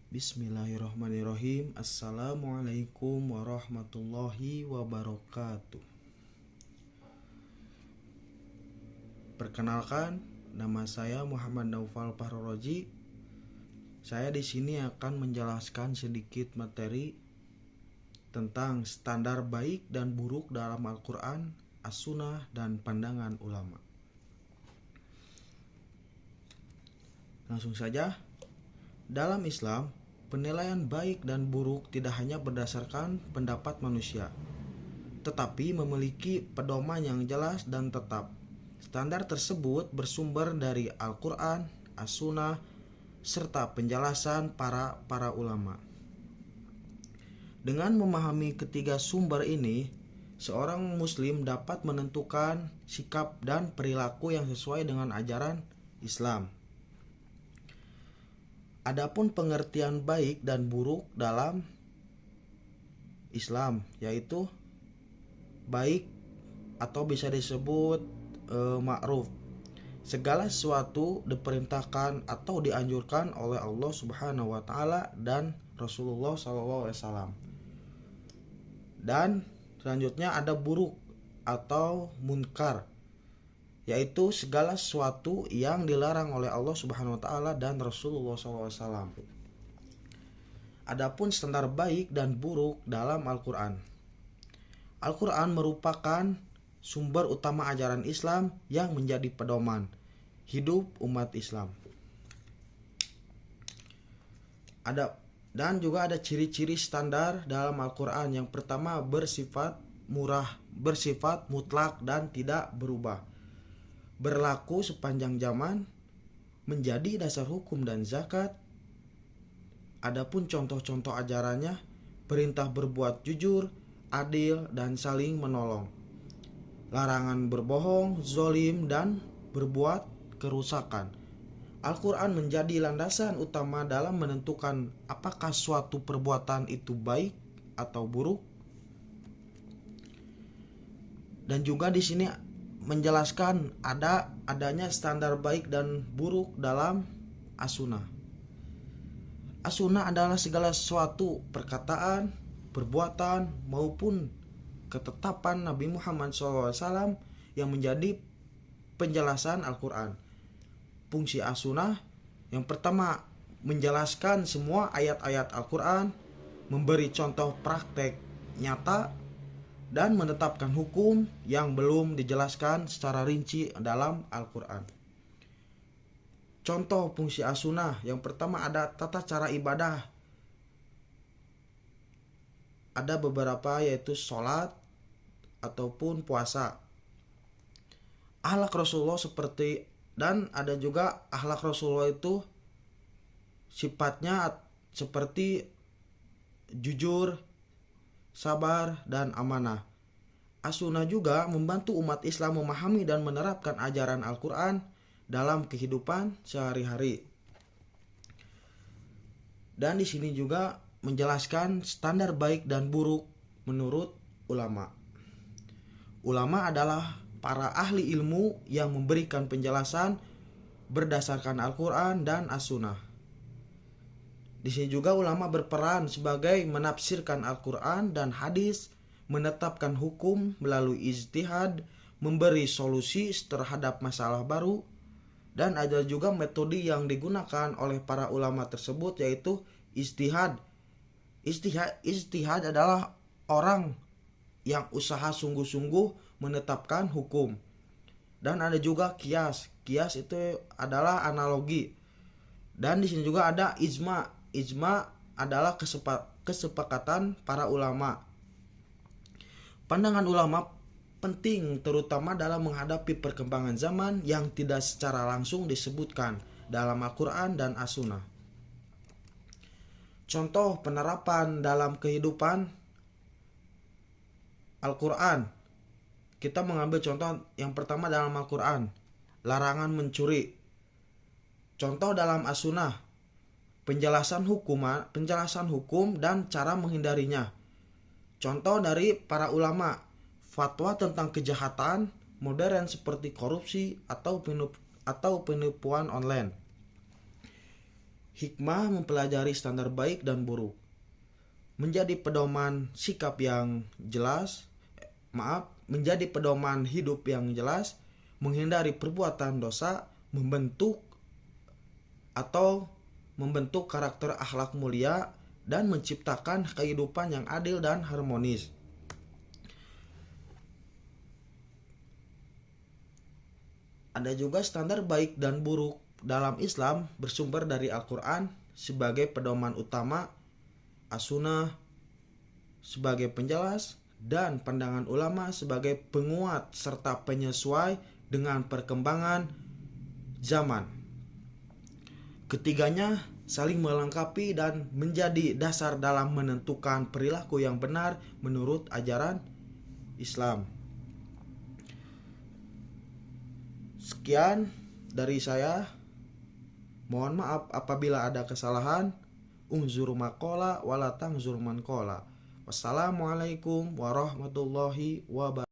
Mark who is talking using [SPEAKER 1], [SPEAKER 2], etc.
[SPEAKER 1] Bismillahirrahmanirrahim. Assalamualaikum warahmatullahi wabarakatuh. Perkenalkan, nama saya Muhammad Naufal Fahroroji. Saya di sini akan menjelaskan sedikit materi tentang standar baik dan buruk dalam Al-Quran, As-Sunnah, dan pandangan ulama. Langsung saja. Dalam Islam, penilaian baik dan buruk tidak hanya berdasarkan pendapat manusia, tetapi memiliki pedoman yang jelas dan tetap. Standar tersebut bersumber dari Al-Quran, As-Sunnah, serta penjelasan para ulama. Dengan memahami ketiga sumber ini, seorang muslim dapat menentukan sikap dan perilaku yang sesuai dengan ajaran Islam. Adapun pengertian baik dan buruk dalam Islam, yaitu baik atau bisa disebut ma'ruf. Segala sesuatu diperintahkan atau dianjurkan oleh Allah Subhanahu wa taala dan Rasulullah SAW. Dan selanjutnya ada buruk atau munkar, yaitu segala sesuatu yang dilarang oleh Allah Subhanahu wa taala dan Rasulullah SAW. Adapun standar baik dan buruk dalam Al-Qur'an. Al-Qur'an merupakan sumber utama ajaran Islam yang menjadi pedoman hidup umat Islam. Dan juga ada ciri-ciri standar dalam Al-Qur'an. Yang pertama, bersifat mutlak dan tidak berubah, berlaku sepanjang zaman, menjadi dasar hukum dan zakat. Adapun contoh-contoh ajarannya, perintah berbuat jujur, adil, dan saling menolong. Larangan berbohong, zolim, dan berbuat kerusakan. Al-Quran menjadi landasan utama dalam menentukan apakah suatu perbuatan itu baik atau buruk. Dan juga di sini menjelaskan adanya standar baik dan buruk dalam As-Sunnah. As-Sunnah adalah segala sesuatu perkataan, perbuatan, maupun ketetapan Nabi Muhammad SAW yang menjadi penjelasan Al-Quran. Fungsi As-Sunnah yang pertama, menjelaskan semua ayat-ayat Al-Quran, memberi contoh praktek nyata, dan menetapkan hukum yang belum dijelaskan secara rinci dalam Al-Quran. Contoh fungsi As-Sunnah yang pertama, ada tata cara ibadah. Ada beberapa, yaitu sholat ataupun puasa. Akhlak Rasulullah dan ada juga akhlak Rasulullah itu sifatnya seperti jujur, sabar, dan amanah. As-Sunnah juga membantu umat Islam memahami dan menerapkan ajaran Al-Quran dalam kehidupan sehari-hari. Dan di sini juga menjelaskan standar baik dan buruk menurut ulama. Ulama adalah para ahli ilmu yang memberikan penjelasan berdasarkan Al-Quran dan As-Sunnah. Di sini juga ulama berperan sebagai menafsirkan Al-Quran dan hadis, menetapkan hukum melalui ijtihad, memberi solusi terhadap masalah baru, dan ada juga metode yang digunakan oleh para ulama tersebut, yaitu ijtihad. Ijtihad adalah orang yang usaha sungguh-sungguh menetapkan hukum. Dan ada juga qiyas. Qiyas itu adalah analogi. Dan di sini juga ada ijma. Ijma adalah kesepakatan para ulama. Pandangan ulama penting terutama dalam menghadapi perkembangan zaman yang tidak secara langsung disebutkan dalam Al-Quran dan As-Sunnah. Contoh penerapan dalam kehidupan Al-Quran. Kita mengambil contoh yang pertama dalam Al-Quran, larangan mencuri. Contoh dalam As-Sunnah, penjelasan hukum dan cara menghindarinya. Contoh dari para ulama, fatwa tentang kejahatan modern seperti korupsi atau penipuan online. Hikmah mempelajari standar baik dan buruk. Menjadi pedoman sikap yang jelas, menjadi pedoman hidup yang jelas, menghindari perbuatan dosa, membentuk karakter akhlak mulia, dan menciptakan kehidupan yang adil dan harmonis. Ada juga standar baik dan buruk dalam Islam bersumber dari Al-Quran sebagai pedoman utama, As-Sunnah sebagai penjelas, dan pandangan ulama sebagai penguat serta penyesuai dengan perkembangan zaman. Ketiganya saling melengkapi dan menjadi dasar dalam menentukan perilaku yang benar menurut ajaran Islam. Sekian dari saya. Mohon maaf apabila ada kesalahan. Unzur maqala wala tangzur man qala. Wassalamualaikum warahmatullahi wabarakatuh.